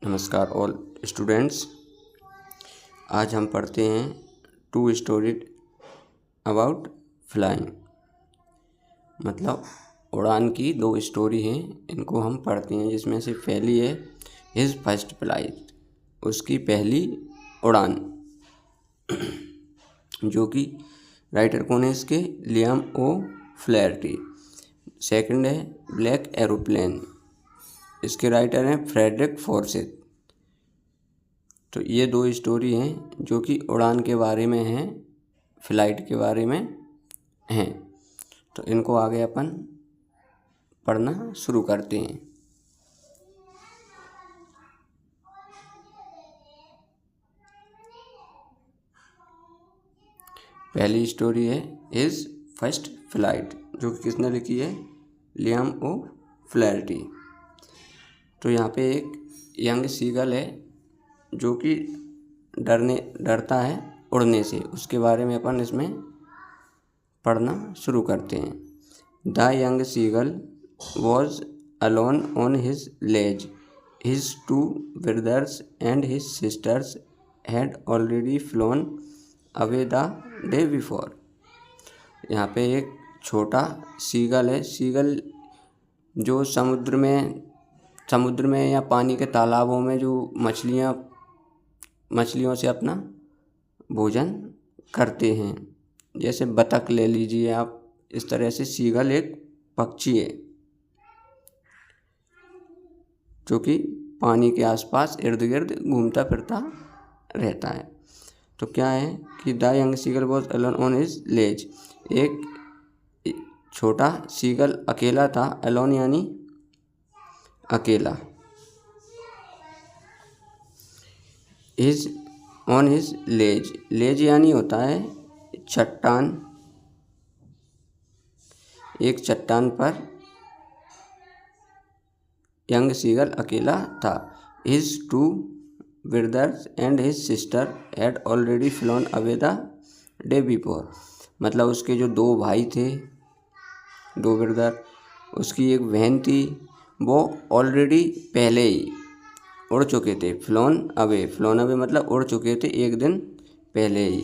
नमस्कार all students. आज हम पढ़ते हैं टू स्टोरी अबाउट फ्लाइंग। मतलब उड़ान की दो स्टोरी हैं, इनको हम पढ़ते हैं। जिसमें से पहली है हिज फर्स्ट फ्लाइट, उसकी पहली उड़ान, जो कि राइटर कौन है इसके, लियाम ओ फ्लैherty। सेकंड है ब्लैक एरोप्लेन, इसके राइटर हैं फ्रेडरिक फॉर्सिथ। तो ये दो स्टोरी हैं जो कि उड़ान के बारे में हैं, फ्लाइट के बारे में हैं। तो इनको आगे अपन पढ़ना शुरू करते हैं। पहली स्टोरी है हिज फर्स्ट फ्लाइट, जो कि किसने लिखी है, लियाम ओ फ्लैherty। तो यहाँ पे एक यंग सीगल है जो कि डरता है उड़ने से, उसके बारे में अपन इसमें पढ़ना शुरू करते हैं। The young seagull was alone on his ledge, his two brothers and his sisters had already flown away the day before. यहाँ पे एक छोटा सीगल है। सीगल जो समुद्र में या पानी के तालाबों में जो मछलियों से अपना भोजन करते हैं, जैसे बतख ले लीजिए आप। इस तरह से सीगल एक पक्षी है जो कि पानी के आसपास इर्द गिर्द घूमता फिरता रहता है। तो क्या है कि the young seagull was alone on his ledge, एक छोटा सीगल अकेला था। अलोन यानी अकेला। His on his ledge, ledge यानी होता है चट्टान। एक चट्टान पर यंग सीगल अकेला था। His two brothers and his sister had already flown away the day before. मतलब उसके जो दो भाई थे, दो ब्रदर, उसकी एक बहन थी, वो ऑलरेडी पहले ही उड़ चुके थे। फ्लोन अवे मतलब उड़ चुके थे एक दिन पहले ही।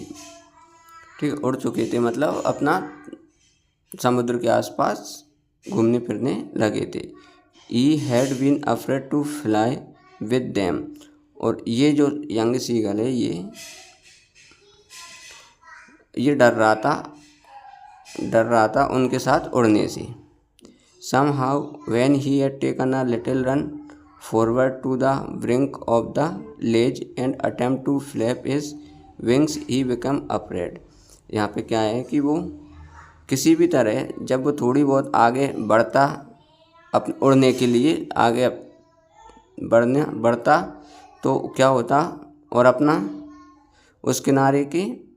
ठीक है, उड़ चुके थे मतलब अपना समुद्र के आसपास घूमने फिरने लगे थे। He had been afraid to fly with them, और ये जो यंग सीगल है ये डर रहा था उनके साथ उड़ने से। Somehow when he had taken a little run forward to the brink of the ledge and attempt to flap his wings, he became afraid। यहाँ पे क्या है कि वो किसी भी तरह जब वो थोड़ी बहुत आगे बढ़ता, उड़ने के लिए आगे बढ़ता, तो क्या होता, और अपना उस किनारे की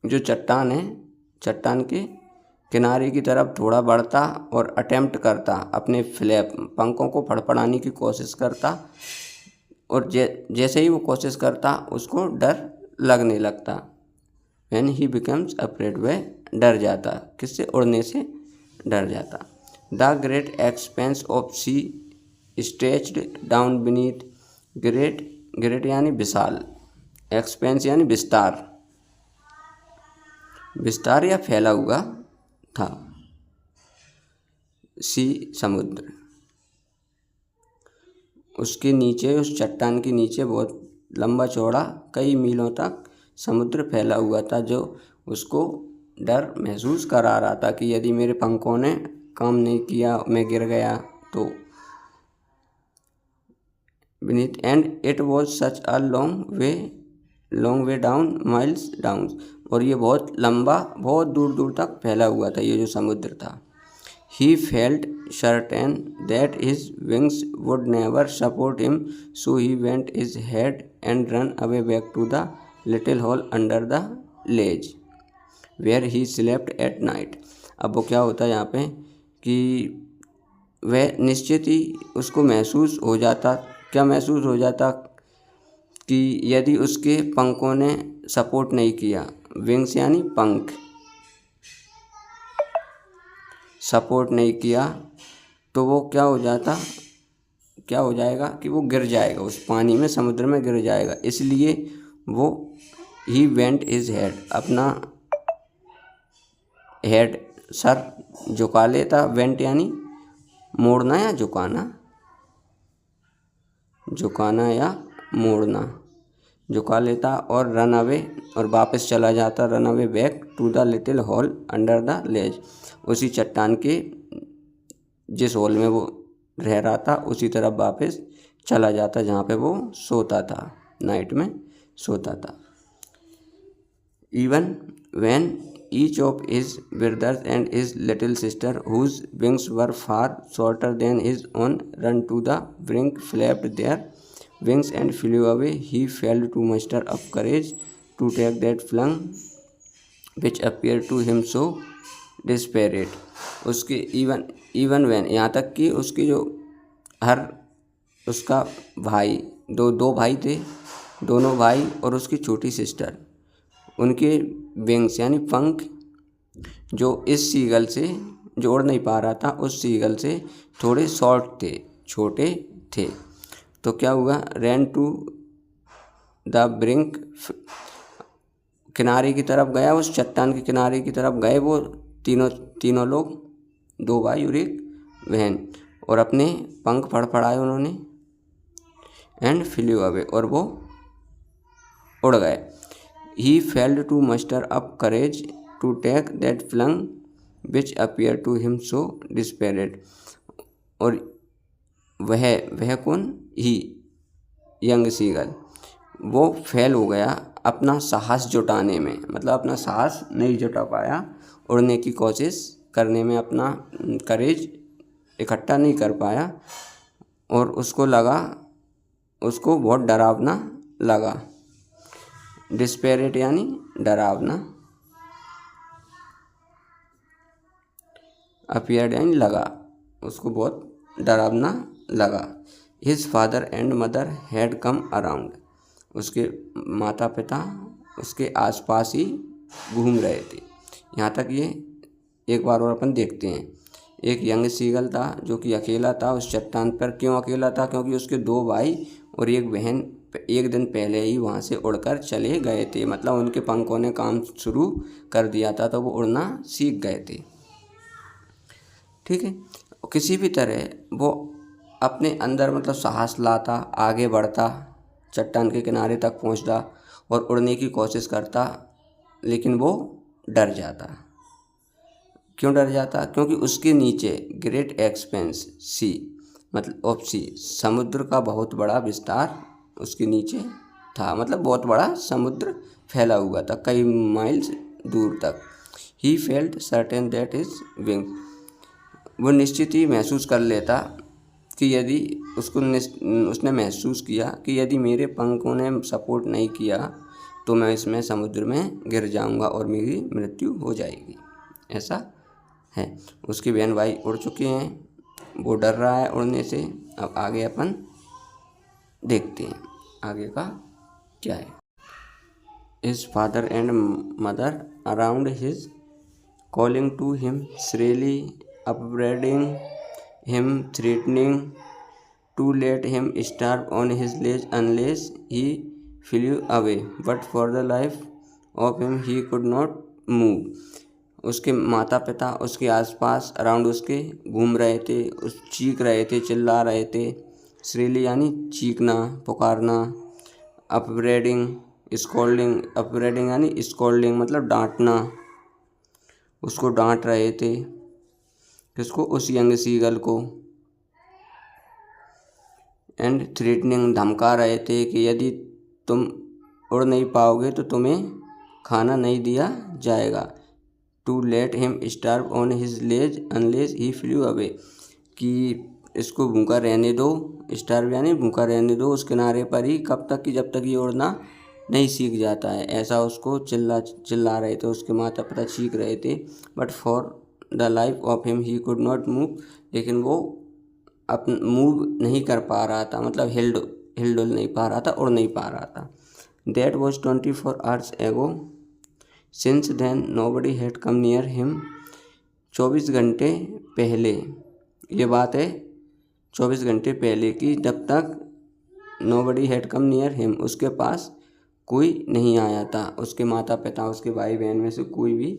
जो चट्टान है, चट्टान के किनारे की तरफ थोड़ा बढ़ता और अटेम्प्ट करता, अपने फ्लैप पंखों को फड़फड़ाने की कोशिश करता। और जैसे ही वो कोशिश करता उसको डर लगने लगता। व्हेन ही बिकम्स अफ्रेड, वह डर जाता, किससे, उड़ने से डर जाता। The great expanse of sea stretched down beneath, great यानी विशाल, एक्सपेंस यानी विस्तार या फैला हुआ था। सी समुद्र, उसके नीचे, उस चट्टान के नीचे बहुत लंबा चौड़ा कई मीलों तक समुद्र फैला हुआ था, जो उसको डर महसूस करा रहा था कि यदि मेरे पंखों ने काम नहीं किया, मैं गिर गया तो। beneath and it was such a long way down, miles down, और ये बहुत लंबा, बहुत दूर दूर तक फैला हुआ था ये जो समुद्र था। He felt certain that his wings would never support him, so he bent his head and ran away back to the little hole under the ledge where he slept at night। अब वो क्या होता है यहाँ पे कि वह निश्चित ही उसको महसूस हो जाता कि यदि उसके पंखों ने सपोर्ट नहीं किया, विंग्स यानी पंख, सपोर्ट नहीं किया, तो वो क्या हो जाता क्या हो जाएगा कि वो गिर जाएगा, उस पानी में, समुद्र में गिर जाएगा। इसलिए वो ही वेंट हिज हेड, अपना हेड सर झुका लेता। वेंट यानी मोड़ना या झुकाना, झुकाना या मोड़ना, झुका लेता और रन अवे, और वापस चला जाता। Run away back to the little hole under the ledge, उसी चट्टान के जिस हॉल में वो रह रहा था उसी तरफ वापस चला जाता जहाँ पे वो सोता था, नाइट में सोता था। Even when each of his brothers and his little sister, whose wings were far shorter than his own, ran to the brink, flapped their wings and flew away, he failed to muster up courage to take that flight which appeared to him so desperate। उसके even when, यहाँ तक कि उसकी जो उसका भाई, दो भाई थे, दोनों भाई और उसकी छोटी सिस्टर, उनके विंग्स यानी पंख जो इस सीगल से, जो उड़ नहीं पा रहा था, उस सीगल से थोड़े शॉर्ट थे, छोटे थे। तो क्या हुआ, रैन टू द ब्रिंक, किनारे की तरफ गया, उस चट्टान के किनारे की तरफ गए वो तीनों लोग, दो भाई और एक बहन, और अपने पंख फड़फड़ाए उन्होंने, एंड फ्लू अवे, और वो उड़ गए। He failed to muster up courage to take that flight which appeared to him so desperate। और वह कौन, ही यंग सीगल, वो फेल हो गया अपना साहस जुटाने में, मतलब अपना साहस नहीं जुटा पाया, उड़ने की कोशिश करने में अपना करेज इकट्ठा नहीं कर पाया, और उसको बहुत डरावना लगा। डिस्पेरेट यानी डरावना, अपीयर्ड यानी लगा, उसको बहुत डरावना लगा। His father and mother had come around, उसके माता पिता उसके आसपास ही घूम रहे थे। यहाँ तक ये एक बार और अपन देखते हैं। एक यंग सीगल था जो कि अकेला था उस चट्टान पर। क्यों अकेला था? क्योंकि उसके दो भाई और एक बहन एक दिन पहले ही वहाँ से उड़कर चले गए थे, मतलब उनके पंखों ने काम शुरू कर दिया था, तो वो उड़ना सीख गए थे। ठीक है, किसी भी तरह वो अपने अंदर मतलब साहस लाता, आगे बढ़ता, चट्टान के किनारे तक पहुँचता और उड़ने की कोशिश करता, लेकिन वो डर जाता। क्यों डर जाता? क्योंकि उसके नीचे ग्रेट एक्सपेंस सी, मतलब ऑफ सी, समुद्र का बहुत बड़ा विस्तार उसके नीचे था, मतलब बहुत बड़ा समुद्र फैला हुआ था कई माइल्स दूर तक। He felt certain that is wing, वो निश्चित ही महसूस कर लेता कि यदि उसने महसूस किया कि यदि मेरे पंखों ने सपोर्ट नहीं किया तो मैं इसमें समुद्र में गिर जाऊंगा और मेरी मृत्यु हो जाएगी। ऐसा है। उसके बहन भाई उड़ चुके हैं, वो डर रहा है उड़ने से। अब आगे अपन देखते हैं आगे का क्या है। His father and mother around his, calling to him shrilly, upbraiding him, threatening to let him starve on his ledge unless he flew away, but for the life of him he could not move। उसके माता पिता उसके आसपास around उसके घूम रहे थे, चीख रहे थे, चिल्ला रहे थे। श्रीली यानी चीखना, पुकारना। अपब्रेडिंग, स्कोल्डिंग, अपब्रेडिंग यानी स्कोल्डिंग मतलब डांटना, उसको डांट रहे थे। किसको? उस यंग सीगल को। एंड थ्रेटनिंग, धमका रहे थे कि यदि तुम उड़ नहीं पाओगे तो तुम्हें खाना नहीं दिया जाएगा। To let him starve on his ledge unless he flew away, कि इसको भूखा रहने दो, स्टार्व यानी भूखा रहने दो उस किनारे पर ही, कब तक कि जब तक ये उड़ना नहीं सीख जाता है। ऐसा उसको चिल्ला रहे थे, उसके माता पिता चीख रहे थे। But for the life of him he could not move, लेकिन वो मूव नहीं कर पा रहा था, मतलब हिलडुल नहीं पा रहा था, उड़ नहीं पा रहा था। That was 24 hours ago, since then nobody had come near him, 24 घंटे पहले ये बात है 24 घंटे पहले की, जब तक nobody had come near him, उसके पास कोई नहीं आया था, उसके माता पिता उसके भाई बहन में से कोई भी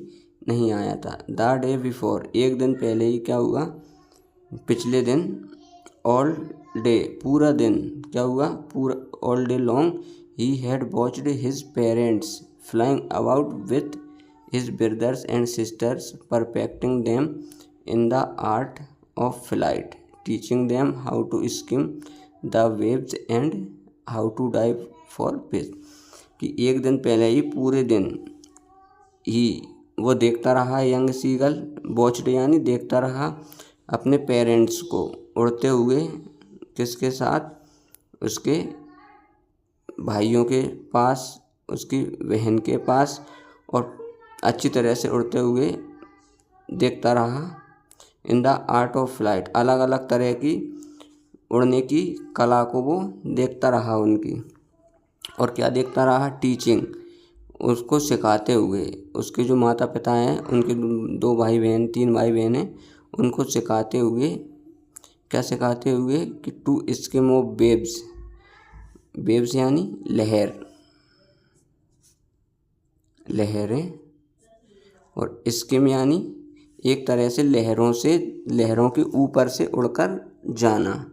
नहीं आया था। द डे बिफोर, एक दिन पहले ही क्या हुआ, पिछले दिन, ऑल डे, पूरा दिन, क्या हुआ, पूरा all day long, he had watched his parents flying about with his brothers and sisters, perfecting them in the art of flight, teaching them how to skim the waves and how to dive for fish. कि एक दिन पहले ही पूरे दिन ही वो देखता रहा, young seagull, watched यानी देखता रहा अपने पेरेंट्स को उड़ते हुए, किसके साथ, उसके भाइयों के पास, उसकी बहन के पास, और अच्छी तरह से उड़ते हुए देखता रहा। इन द आर्ट ऑफ फ्लाइट, अलग अलग तरह की उड़ने की कला को वो देखता रहा उनकी। और क्या देखता रहा, टीचिंग, उसको सिखाते हुए, उसके जो माता पिता हैं उनके 2 भाई बहन 3 भाई बहन हैं, उनको सिखाते हुए, क्या सिखाते हुए, कि to skim off waves, waves यानी लहर, लहरें, और स्किम यानी एक तरह से लहरों के ऊपर से उड़कर जाना।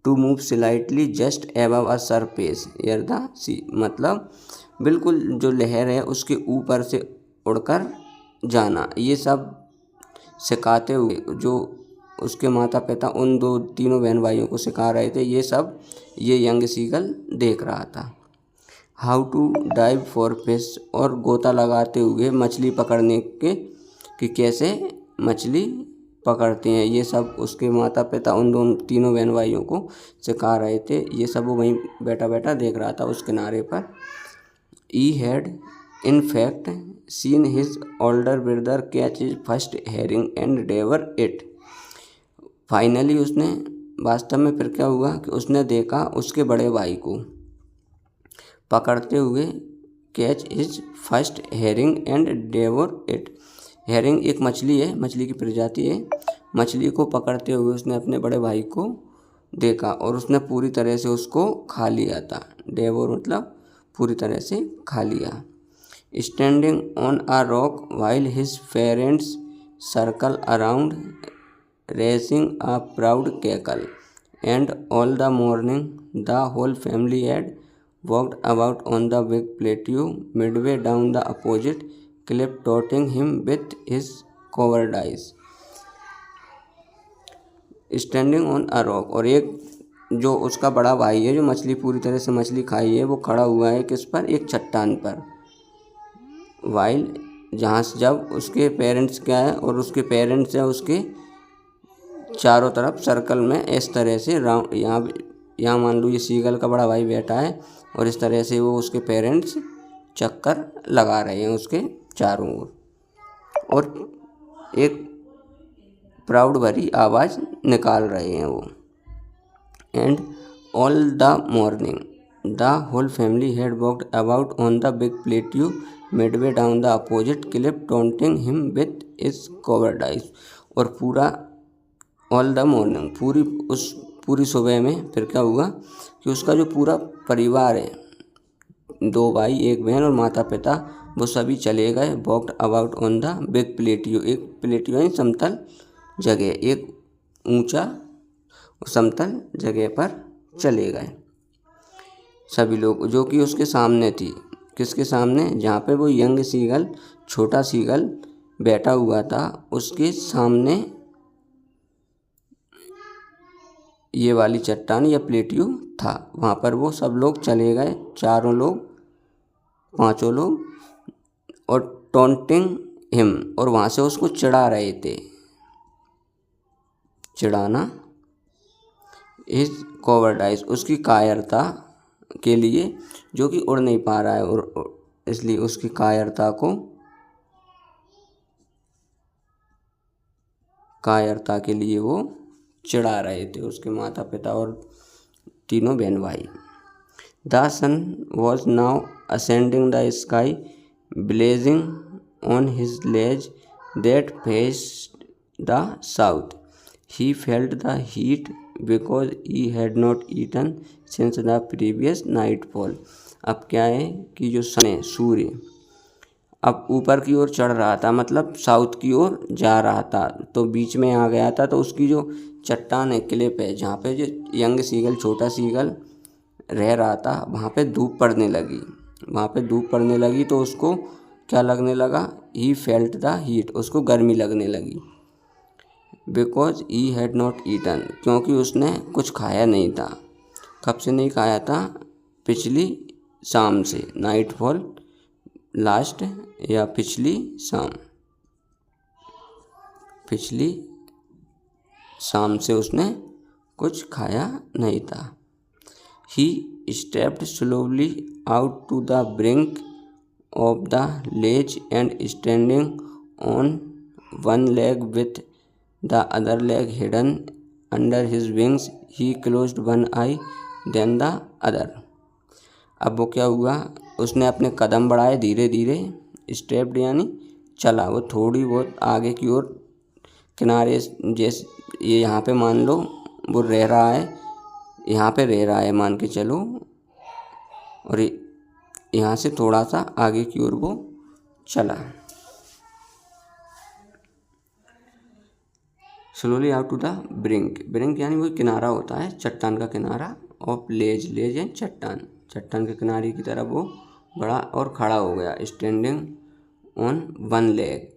To move slightly just above a surface air the sea, मतलब बिल्कुल जो लहर है उसके ऊपर से उड़कर जाना। ये सब सिखाते हुए जो उसके माता पिता उन तीनों बहन भाइयों को सिखा रहे थे, ये सब ये यंग सीगल देख रहा था। How to dive for fish, और गोता लगाते हुए मछली पकड़ने के, कि कैसे मछली पकड़ते हैं, ये सब उसके माता पिता उन तीनों बहन भाइयों को सिखा रहे थे। ये सब वो वहीं बैठा बैठा देख रहा था उस किनारे पर। He had in fact seen his older brother catch his first herring and devour it. Finally उसने, वास्तव में फिर क्या हुआ कि उसने देखा उसके बड़े भाई को पकड़ते हुए, catch his first herring and devour it. Herring एक मछली है, मछली की प्रजाति है, मछली को पकड़ते हुए उसने अपने बड़े भाई को देखा और उसने पूरी तरह से उसको खा लिया था। डेवोर मतलब पूरी तरह से खा लिया। Standing on a rock while his parents circle around raising a proud cackle and all the morning the whole family had walked about on the big plateau midway down the opposite cliff taunting him with his cowardice. Standing on a rock, और एक जो उसका बड़ा भाई है जो मछली पूरी तरह से मछली खाई है, वो खड़ा हुआ है किस पर, एक चट्टान पर। वाइल, जहाँ से जब उसके पेरेंट्स क्या है, और उसके पेरेंट्स है उसके चारों तरफ सर्कल में इस तरह से राउंड, यहाँ मान लो ये सीगल का बड़ा भाई बैठा है और इस तरह से वो उसके पेरेंट्स चक्कर लगा रहे हैं उसके चारों ओर, और एक प्राउड भरी आवाज़ निकाल रहे हैं वो। And all the morning the whole family had walked about on the big plateau midway down the opposite cliff taunting him with his cowardice. और पूरा ऑल द मॉर्निंग, पूरी सुबह में फिर क्या हुआ कि उसका जो पूरा परिवार है, 2 भाई 1 बहन और माता पिता, वो सभी चले गए walked about on the big plateau. एक प्लेट्यू यानी समतल जगह, एक ऊंचा समतल जगह पर चले गए सभी लोग, जो कि उसके सामने थी। किसके सामने, जहाँ पे वो यंग सीगल, छोटा सीगल बैठा हुआ था, उसके सामने ये वाली चट्टान या प्लेट्यू था। वहाँ पर वो सब लोग चले गए, 4 लोग 5 लोग, और टॉन्टिंग हिम, और वहाँ से उसको चिढ़ा रहे थे। चिढ़ाना, इस कोवर्डाइज, उसकी कायरता के लिए, जो कि उड़ नहीं पा रहा है, और इसलिए उसकी कायरता के लिए वो चिढ़ा रहे थे उसके माता पिता और तीनों बहन भाई। The sun was now ascending the sky blazing on his ledge that faced the south. He felt the heat because he had not eaten since the previous nightfall. अब क्या है कि जो सूर्य अब ऊपर की ओर चढ़ रहा था, मतलब साउथ की ओर जा रहा था, तो बीच में आ गया था। तो उसकी जो चट्टान है, क्लिप है, जहाँ पे जो यंग सीगल, छोटा सीगल रह रहा था, वहाँ पे धूप पड़ने लगी। तो उसको क्या लगने लगा? ही फेल्ट द हीट, उसको गर्मी लगने लगी। Because he had not eaten, क्योंकि उसने कुछ खाया नहीं था। कब से नहीं खाया था? पिछली शाम से, नाइटफॉल लास्ट या पिछली शाम से उसने कुछ खाया नहीं था। He stepped slowly out to the brink of the ledge and standing on one leg with the other leg hidden under his wings he closed one eye then the other. अब वो क्या हुआ? उसने अपने कदम बढ़ाए धीरे धीरे, स्टेप्ड यानी चला, वो थोड़ी बहुत आगे की ओर किनारे, जैसे ये यहाँ पे मान लो वो रह रहा है, यहाँ पे रह रहा है मान के चलो, और यहाँ से थोड़ा सा आगे की ओर वो चला। Slowly out to the brink यानी वो किनारा होता है, चट्टान का किनारा, ऑफ लेज है चट्टान के किनारे की तरफ वो बढ़ा और खड़ा हो गया। स्टैंडिंग ऑन वन लेग,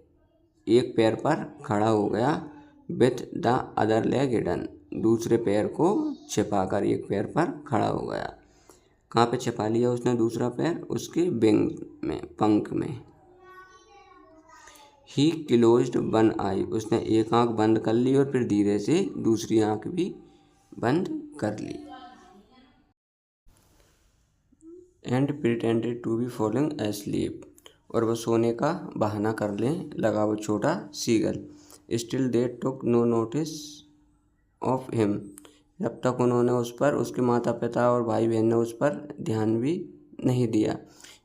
एक पैर पर खड़ा हो गया। With the other leg hidden, दूसरे पैर को छिपाकर एक पैर पर खड़ा हो गया। कहाँ पे छिपा लिया उसने दूसरा पैर? उसके विंग में, पंख में। ही क्लोज्ड वन आई, उसने एक आंख बंद कर ली और फिर धीरे से दूसरी आंख भी बंद कर ली। And pretended to be following asleep, और वह सोने का बहाना करने लगा वो छोटा seagull. Still they took no notice of him, जब तक उन्होंने उस पर, उसके माता पिता और भाई बहन ने उस पर ध्यान भी नहीं दिया।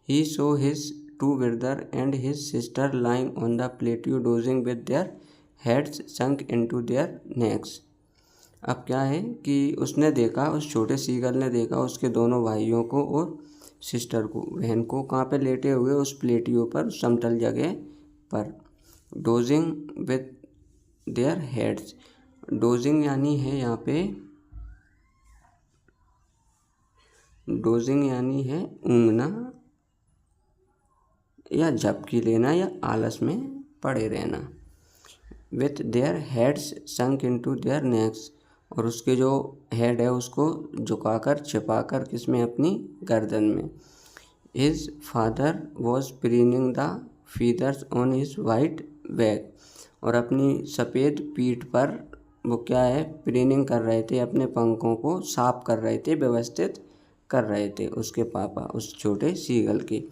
He saw his two brother and his sister lying on the plateau dozing with their heads sunk into their necks. अब क्या है कि उसने देखा, उस छोटे सीगल ने देखा उसके दोनों भाइयों को और सिस्टर को, बहन को, कहाँ पे लेटे हुए? उस प्लेटियो पर, समतल जगह पर। Dosing with their heads, dosing यानी है यहाँ पे, डोजिंग यानी है ऊँघना या झपकी लेना या आलस में पड़े रहना। With their heads sunk into their next, और उसके जो हेड है उसको झुकाकर, छिपाकर, किसमें? अपनी गर्दन में। His father was preening the feathers on his white back, और अपनी सफ़ेद पीठ पर वो क्या है? प्रीनिंग कर रहे थे, अपने पंखों को साफ कर रहे थे, व्यवस्थित कर रहे थे उसके पापा, उस छोटे सीगल के।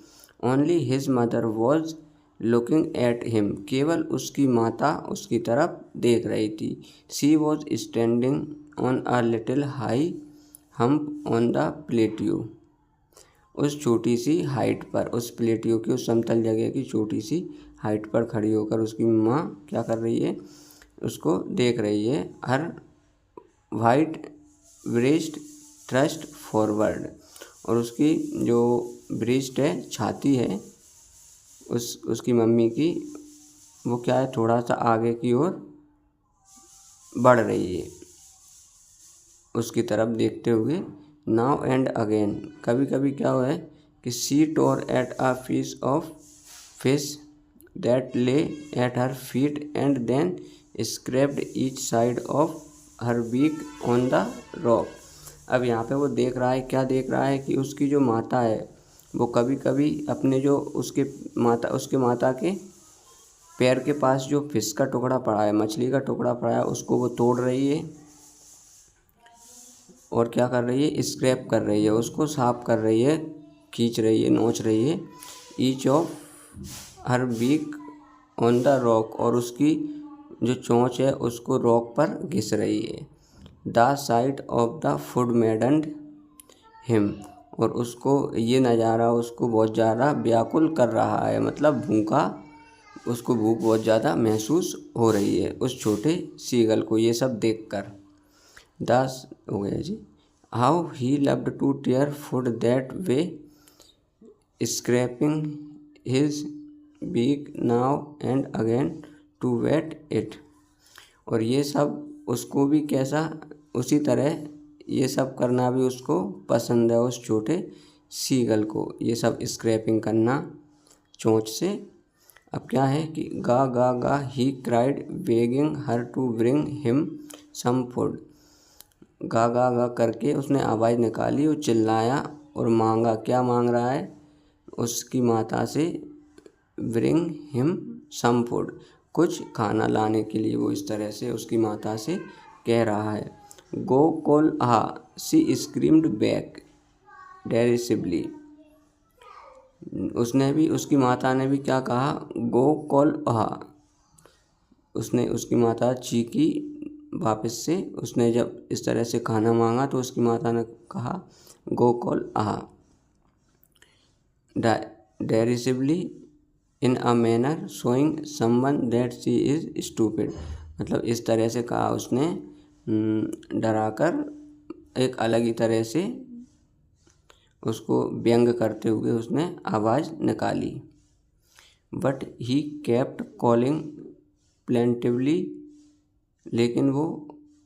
Only his mother was looking at him, केवल उसकी माता उसकी तरफ देख रही थी। She was standing on a little high hump on the plateau, उस छोटी सी हाइट पर, उस प्लेट्यू की, उस समतल जगह की छोटी सी हाइट पर खड़ी होकर उसकी माँ क्या कर रही है? उसको देख रही है। हर वाइट ब्रेस्ट थ्रस्ट फॉरवर्ड, और उसकी जो ब्रेस्ट है, छाती है, उसकी मम्मी की, वो क्या है? थोड़ा सा आगे की ओर बढ़ रही है, उसकी तरफ देखते हुए। नाउ एंड अगेन, कभी कभी क्या हुआ है कि she tore at a piece of fish that lay at her feet and then scraped each side of her beak on the rock. अब यहाँ पे वो देख रहा है, क्या देख रहा है कि उसकी जो माता है वो कभी कभी अपने जो उसके माता के पैर के पास जो फिश का टुकड़ा पड़ा है, मछली का टुकड़ा पड़ा है, उसको वो तोड़ रही है और क्या कर रही है? स्क्रैप कर रही है, उसको साफ कर रही है, खींच रही है, नोच रही है। Each of her beak on the rock, और उसकी जो चोंच है उसको रॉक पर घिस रही है। The site of the food मैडन्ड him, और उसको ये नज़ारा उसको बहुत ज़्यादा व्याकुल कर रहा है, मतलब भूखा, उसको भूख बहुत ज़्यादा महसूस हो रही है उस छोटे सीगल को ये सब देखकर। दास हो गया जी। How he loved to tear food that way, scraping his beak now and again to whet it. और ये सब उसको भी कैसा, उसी तरह ये सब करना भी उसको पसंद है, उस छोटे सीगल को, ये सब स्क्रैपिंग करना चोंच से। अब क्या है कि गा गा गा he cried begging her to bring him some food. गा गा गा करके उसने आवाज़ निकाली और चिल्लाया और मांगा, क्या मांग रहा है उसकी माता से, ब्रिंग हिम सम फूड, कुछ खाना लाने के लिए वो इस तरह से उसकी माता से कह रहा है। गो कॉल हा, सी स्क्रीम्ड बैक डेरिसिवली। उसने भी, उसकी माता ने भी क्या कहा, गो कॉल हा। उसने, उसकी माता चीखी वापस से, उसने जब इस तरह से खाना मांगा तो उसकी माता ने कहा गो कॉल हा derisively in a manner showing someone that she is stupid. मतलब इस तरह से कहा उसने, डराकर, एक अलग ही तरह से उसको व्यंग करते हुए उसने आवाज़ निकाली। But he kept calling plaintively, लेकिन वो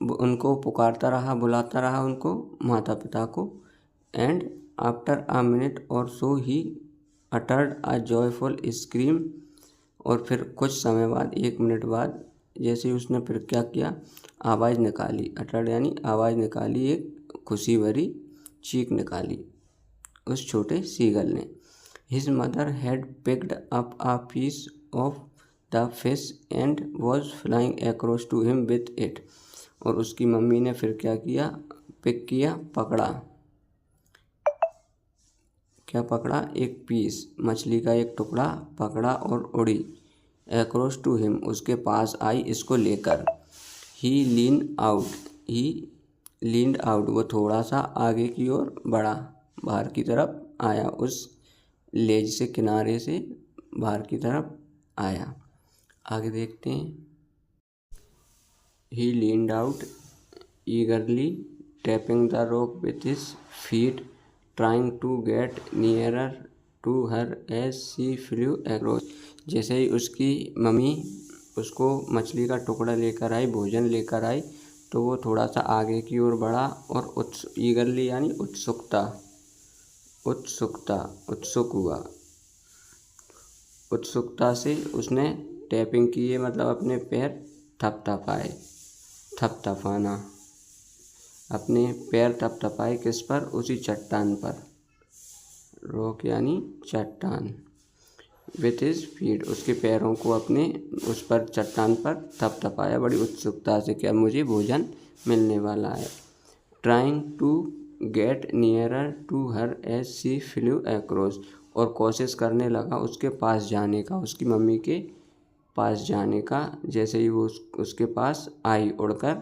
उनको पुकारता रहा, बुलाता रहा उनको, माता पिता को। एंड आफ्टर अ मिनट और so he uttered a joyful scream. और फिर कुछ समय बाद, 1 मिनट बाद, जैसे उसने फिर क्या किया, आवाज़ निकाली, अटर्ड यानी आवाज़ निकाली, एक खुशी भरी चीख निकाली उस छोटे सीगल ने। His mother had picked up a piece of the fish and was flying across to him with it. और उसकी मम्मी ने फिर क्या किया, पिक किया, पकड़ा, क्या पकड़ा, एक पीस, मछली का एक टुकड़ा पकड़ा और उड़ी, अक्रॉस टू हिम, उसके पास आई इसको लेकर। ही लीन आउट, ही लीन्ड आउट, वो थोड़ा सा आगे की ओर बढ़ा, बाहर की तरफ आया, उस लेज से, किनारे से बाहर की तरफ आया। आगे देखते हैं। He leaned out eagerly tapping the rock with his feet trying to get nearer to her as she flew across. जैसे ही उसकी मम्मी उसको मछली का टुकड़ा लेकर आई, भोजन लेकर आई, तो वो थोड़ा सा आगे की ओर बढ़ा और ईगरली यानी उत्सुकता, उत्सुक हुआ, उत्सुकता से उसने टैपिंग की है, मतलब अपने पैर थपथपाए, थपथपाना, अपने पैर थपथपाए, किस पर, उसी चट्टान पर, रॉक यानी चट्टान, विथ हिज फीट, उसके पैरों को अपने उस पर, चट्टान पर थपथपाया बड़ी उत्सुकता से, क्या मुझे भोजन मिलने वाला है। Trying to get nearer to her as she flew across, और कोशिश करने लगा उसके पास जाने का, उसकी मम्मी के पास जाने का, जैसे ही वो उसके पास आई, उड़कर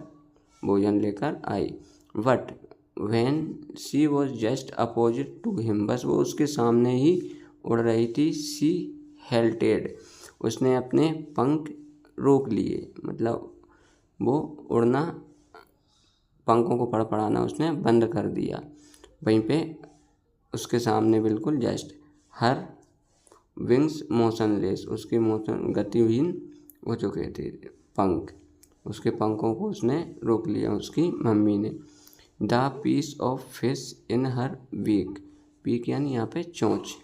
भोजन लेकर आई। But when she was just opposite to him, बस वो उसके सामने ही उड़ रही थी, शी हेल्टेड, उसने अपने पंख रोक लिए, मतलब वो उड़ना, पंखों को फड़फड़ाना उसने बंद कर दिया। वहीं पे उसके सामने बिल्कुल जस्ट, हर विंग्स मोशनलेस, उसके मोशन गतिहीन हो चुके थे पंख, उसके पंखों को उसने रोक लिया उसकी मम्मी ने। The piece of fish in her beak, beak यानी यहाँ पे चोंच,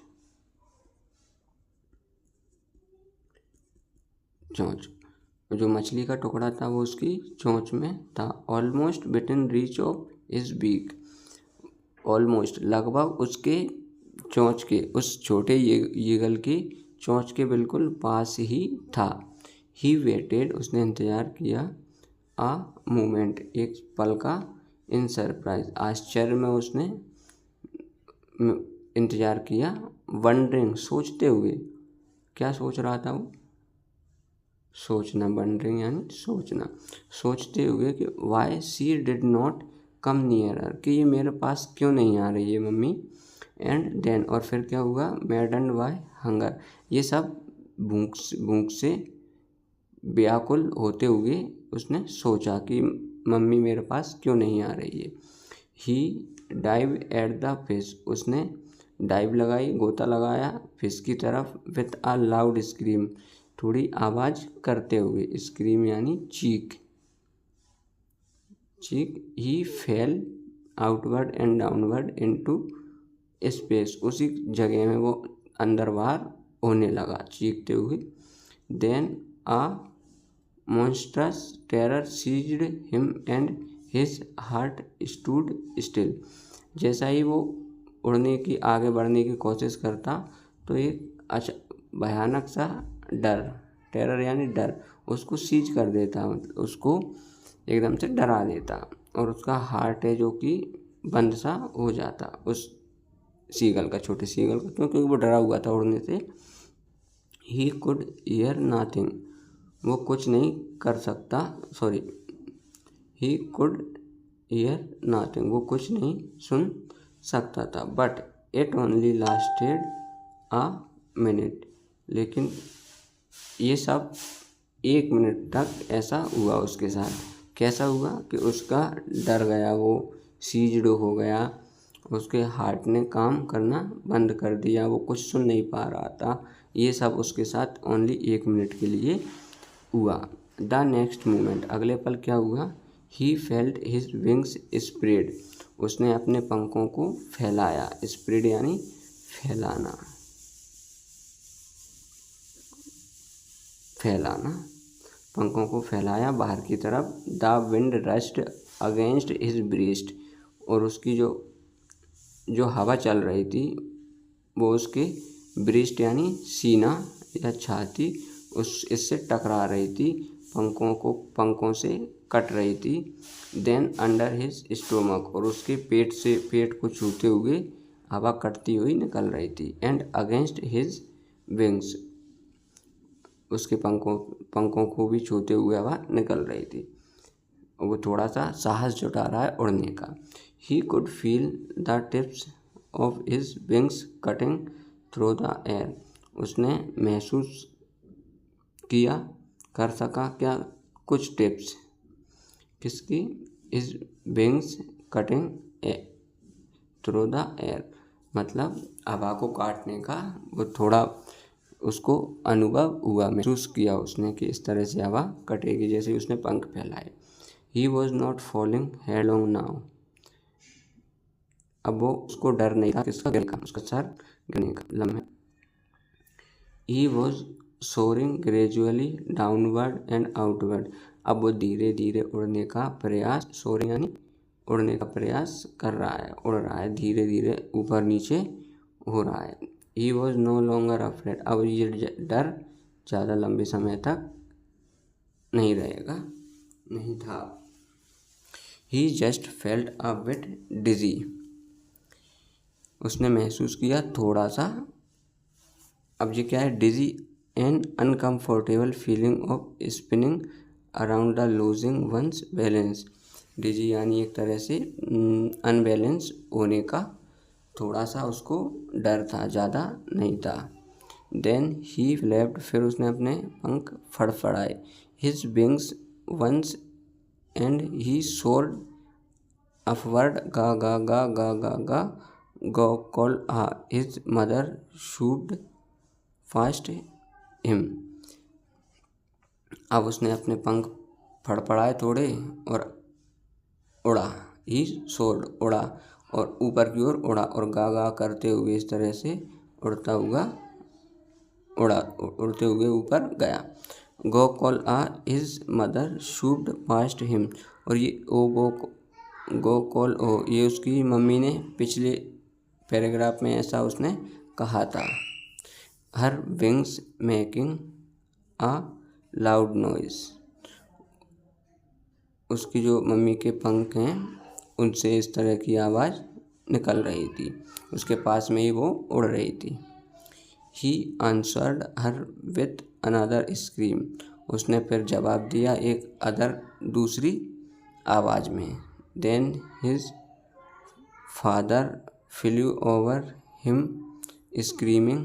चोंच, जो मछली का टुकड़ा था वो उसकी चोंच में था। Almost within reach of his beak, almost, लगभग उसके चोंच के, उस छोटे ईगल की चोंच के बिल्कुल पास ही था। ही वेटेड, उसने इंतज़ार किया, आ मोमेंट, एक पल का, इन सरप्राइज, आश्चर्य में उसने इंतज़ार किया, वंडरिंग, सोचते हुए, क्या सोच रहा था वो, सोचना, वंडरिंग यानी सोचना, सोचते हुए कि why she did not come nearer, कि ये मेरे पास क्यों नहीं आ रही है मम्मी। एंड देन, और फिर क्या हुआ, मैडन बाय हंगर, ये सब भूख से व्याकुल होते हुए उसने सोचा कि मम्मी मेरे पास क्यों नहीं आ रही है। ही डाइव एट द फिश, उसने डाइव लगाई, गोता लगाया फिश की तरफ, विथ अ लाउड स्क्रीम, थोड़ी आवाज़ करते हुए, स्क्रीम यानी चीख। He fell outward and downward into space, उसी जगह में वो अंदर बाहर होने लगा चीखते हुए। Then a monstrous terror seized him and his heart stood still, जैसा ही वो उड़ने की आगे बढ़ने की कोशिश करता तो एक भयानक सा डर, टेरर यानी डर, उसको सीज कर देता, उसको एकदम से डरा देता, और उसका हार्ट है जो कि बंद सा हो जाता उस सीगल का, छोटे सीगल का, क्योंकि वो डरा हुआ था उड़ने से। ही कुड ईयर नाथिंग, वो कुछ नहीं कर सकता, sorry, he could year nothing, वो कुछ नहीं सुन सकता था। But it only lasted a minute, लेकिन ये सब 1 मिनट तक ऐसा हुआ उसके साथ। कैसा हुआ कि उसका डर गया, वो सीज्ड हो गया, उसके हार्ट ने काम करना बंद कर दिया, वो कुछ सुन नहीं पा रहा था। ये सब उसके साथ ओनली 1 मिनट के लिए हुआ। द नेक्स्ट मोमेंट, अगले पल क्या हुआ। He felt his wings spread, उसने अपने पंखों को फैलाया, स्प्रेड यानी फैलाना, पंखों को फैलाया बाहर की तरफ। The wind rushed against his breast, और उसकी जो हवा चल रही थी वो उसके ब्रेस्ट यानी सीना या छाती इससे टकरा रही थी, पंखों से कट रही थी। देन अंडर हिज स्टोमक, और उसके पेट को छूते हुए हवा कटती हुई निकल रही थी। एंड अगेंस्ट हिज विंग्स, उसके पंखों को भी छूते हुए हवा निकल रही थी, वो थोड़ा सा साहस जुटा रहा है उड़ने का। He could feel the tips of his wings cutting through the air, उसने महसूस किया, कर सका क्या, कुछ टिप्स किसकी, his wings cutting through the air, मतलब हवा को काटने का वो थोड़ा उसको अनुभव हुआ, महसूस किया उसने कि इस तरह से हवा कटेगी जैसे ही उसने पंख फैलाए। He was not falling headlong now, अब वो उसको डर नहीं था किसका, गिरने का, उसका सर गिरने का लम्हे। He was soaring gradually downward and outward, अब वो धीरे धीरे उड़ने का प्रयास, सोरिंग यानी उड़ने का प्रयास कर रहा है, उड़ रहा है, धीरे धीरे ऊपर नीचे हो रहा है। He was no longer afraid, अब ये डर ज़्यादा लंबे समय तक नहीं रहेगा, नहीं था। He just felt a bit dizzy, उसने महसूस किया थोड़ा सा, अब ये क्या है, dizzy an uncomfortable feeling of spinning around the losing once balance, dizzy यानी एक तरह से अनबैलेंस होने का थोड़ा सा उसको डर था, ज़्यादा नहीं था। देन ही फ्लैप्ड, फिर उसने अपने पंख फड़फड़ाए, his wings once and he soared upward, गा गा गा गा गा गा गो कॉल आ, his mother swooped past him, अब उसने अपने पंख फड़फड़ाए थोड़े और उड़ा, ही सोर्ड उड़ा, और ऊपर की ओर उड़ा, और गा गा करते हुए इस तरह से उड़ता हुआ उड़ते हुए ऊपर गया। गो कॉल आ, his mother swooped past him, और ये गो कॉल ओ, ये उसकी मम्मी ने पिछले पैराग्राफ में ऐसा उसने कहा था। हर wings making a loud noise, उसकी जो मम्मी के पंख हैं उनसे इस तरह की आवाज़ निकल रही थी, उसके पास में ही वो उड़ रही थी। He answered her with another scream, उसने फिर जवाब दिया एक दूसरी आवाज़ में। Then his father flew over him screaming,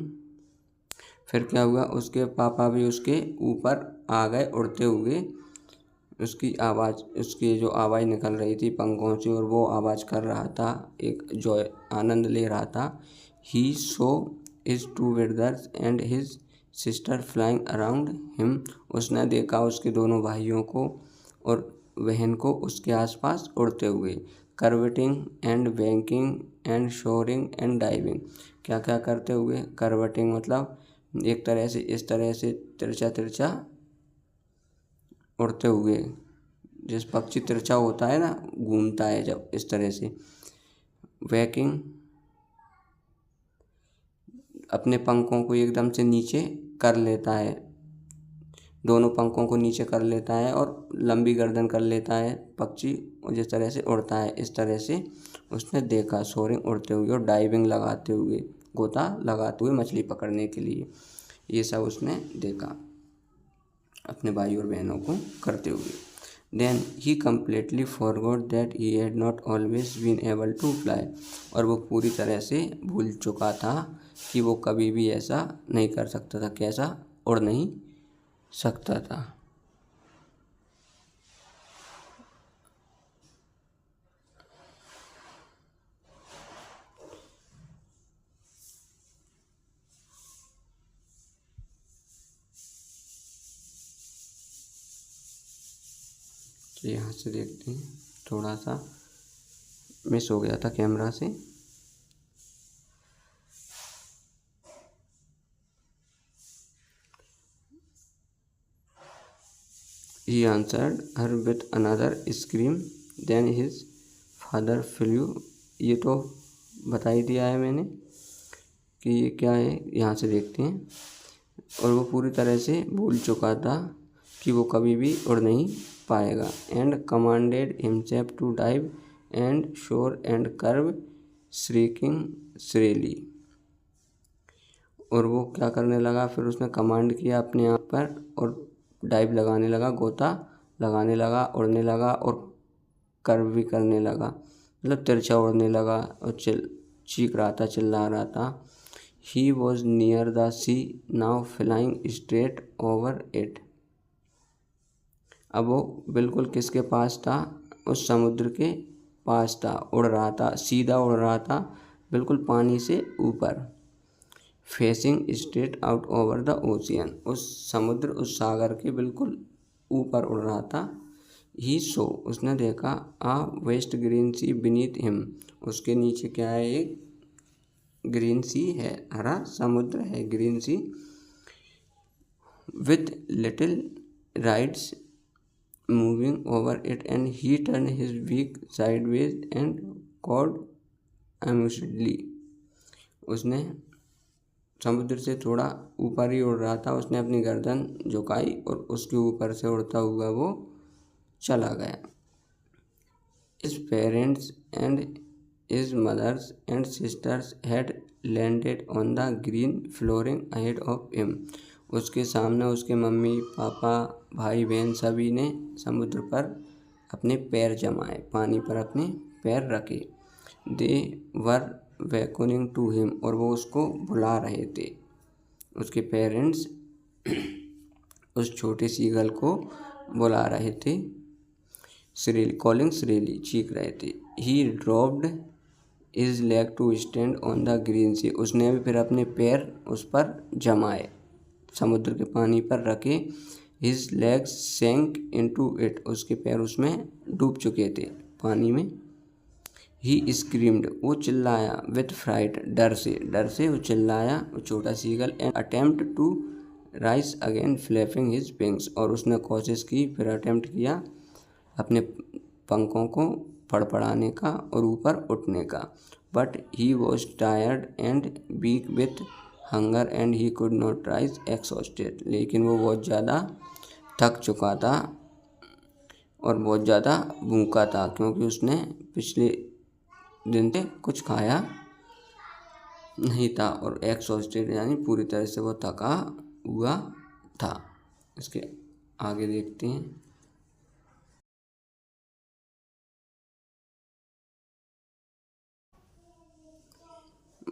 फिर क्या हुआ, उसके पापा भी उसके ऊपर आ गए उड़ते हुए, उसकी आवाज़, उसकी जो आवाज़ निकल रही थी पंखों से और वो आवाज़ कर रहा था, एक जो आनंद ले रहा था। He saw his two brothers and his sister flying around him. उसने देखा उसके दोनों भाइयों को और बहन को उसके आसपास उड़ते हुए। Curveting and banking and soaring and diving. क्या क्या करते हुए? कर्वेटिंग मतलब एक तरह से, इस तरह से तिरछा तिरछा उड़ते हुए, जिस पक्षी तिरछा होता है ना, घूमता है जब, इस तरह से। वैकिंग, अपने पंखों को एकदम से नीचे कर लेता है, दोनों पंखों को नीचे कर लेता है और लंबी गर्दन कर लेता है पक्षी, और जिस तरह से उड़ता है इस तरह से उसने देखा। सोरिंग, उड़ते हुए, और डाइविंग, लगाते हुए, गोता लगाते हुए मछली पकड़ने के लिए। ये सब उसने देखा अपने भाई और बहनों को करते हुए। Then he completely forgot that he had not always been able to fly. और वो पूरी तरह से भूल चुका था कि वो कभी भी ऐसा नहीं कर सकता था। कैसा? उड़ नहीं सकता था। तो यहाँ से देखते हैं, थोड़ा सा मिस हो गया था कैमरा से। He answered her with another scream. Then his father flew. ये तो बता ही दिया है मैंने कि ये क्या है। यहाँ से देखते हैं। और वो पूरी तरह से भूल चुका था कि वो कभी भी उड़ नहीं पाएगा। And commanded himself to dive and soar and curve shrieking shrilly. और वो क्या करने लगा, फिर उसने कमांड किया अपने आप पर और डाइव लगाने लगा, गोता लगाने लगा, उड़ने लगा और कर्व भी करने लगा, मतलब तिरछा उड़ने लगा और चीख रहा था, चिल्ला रहा था। He was near the sea now flying straight over it. अब वो बिल्कुल किसके पास था? उस समुद्र के पास था, उड़ रहा था, सीधा उड़ रहा था, बिल्कुल पानी से ऊपर। Facing straight out over the ocean. उस समुद्र, उस सागर के बिल्कुल ऊपर उड़ रहा था। ही सो, उसने देखा, आ वेस्ट ग्रीन सी बीनीथ हिम। उसके नीचे क्या है? एक ग्रीन सी है, हरा समुद्र है, green sea, with little rides moving over it and he turn his beak sideways and cawed amusedly. उसने समुद्र से थोड़ा ऊपर ही उड़ रहा था, उसने अपनी गर्दन झुकाई और उसके ऊपर से उड़ता हुआ वो चला गया। His parents and his mothers and sisters had landed on the green flooring ahead of him. उसके सामने उसके मम्मी पापा भाई बहन सभी ने समुद्र पर अपने पैर जमाए, पानी पर अपने पैर रखे। दे वर वेकनिंग टू हिम। और वो उसको बुला रहे थे। उसके पेरेंट्स उस छोटे सीगल को बुला रहे थे, श्रीली, कॉलिंग श्रीली, चीख रहे थे। He dropped his leg to stand on the green sea. उसने भी फिर अपने पैर उस पर जमाए, समुद्र के पानी पर रखे। His legs sank into it. उसके पैर उसमें डूब चुके थे पानी में। ही स्क्रीम्ड, वो चिल्लाया, विथ फ्राइट, डर से वो चिल्लाया, वो छोटा seagull. And attempt to rise again flapping his wings. और उसने कोशिश की, फिर अटेम्प्ट किया अपने पंखों को फड़फड़ाने का और ऊपर उठने का। But he was tired and weak with hunger and he could not rise exhausted. लेकिन वो बहुत ज़्यादा थक चुका था और बहुत ज़्यादा भूखा था, क्योंकि उसने पिछले दिन से कुछ खाया नहीं था और एक्सॉस्टेड यानी पूरी तरह से वो थका हुआ था। इसके आगे देखते हैं।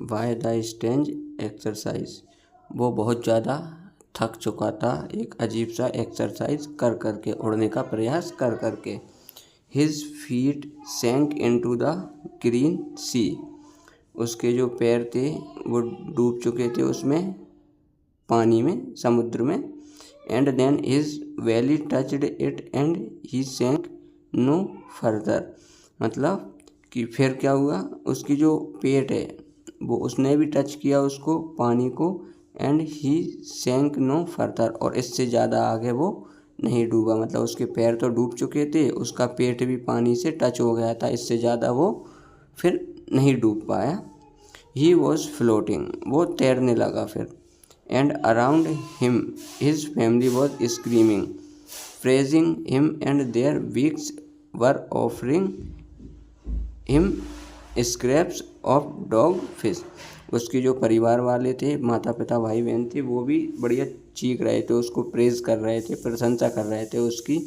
Why the strange exercise. वो बहुत ज़्यादा थक चुका था एक अजीब सा एक्सरसाइज कर करके, उड़ने का प्रयास कर करके। His feet sank into the green sea, उसके जो पैर थे वो डूब चुके थे उसमें, पानी में, समुद्र में। And then his belly touched it and he sank no further, मतलब कि फिर क्या हुआ, उसकी जो पेट है वो उसने भी टच किया उसको, पानी को। And he sank no further, और इससे ज़्यादा आगे वो नहीं डूबा, मतलब उसके पैर तो डूब चुके थे, उसका पेट भी पानी से टच हो गया था, इससे ज़्यादा वो फिर नहीं डूब पाया। ही वॉज फ्लोटिंग, वो तैरने लगा फिर। And around him his family was screaming praising him and their beaks were offering him scraps of dog fish, उसके जो परिवार वाले थे, माता पिता भाई बहन थे, वो भी बढ़िया चीख रहे थे, उसको प्रेज कर रहे थे, प्रशंसा कर रहे थे उसकी,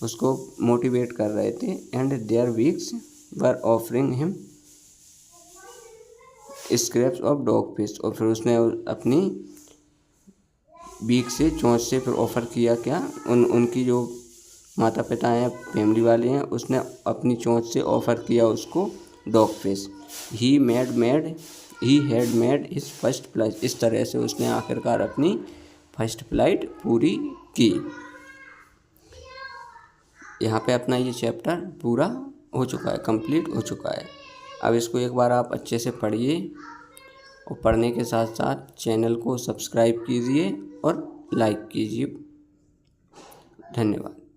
उसको मोटिवेट कर रहे थे। And their beaks were offering him scraps of dog fish, और फिर उसने अपनी बीक से, चोंच से फिर ऑफ़र किया क्या, उनकी जो माता पिता हैं, फैमिली वाले हैं, उसने अपनी चोंच से ऑफ़र किया उसको dog fish. He had made his first flight, इस तरह से उसने आखिरकार अपनी फर्स्ट फ्लाइट पूरी की। यहाँ पे अपना ये चैप्टर पूरा हो चुका है, कंप्लीट हो चुका है। अब इसको एक बार आप अच्छे से पढ़िए, और पढ़ने के साथ साथ चैनल को सब्सक्राइब कीजिए और लाइक कीजिए। धन्यवाद।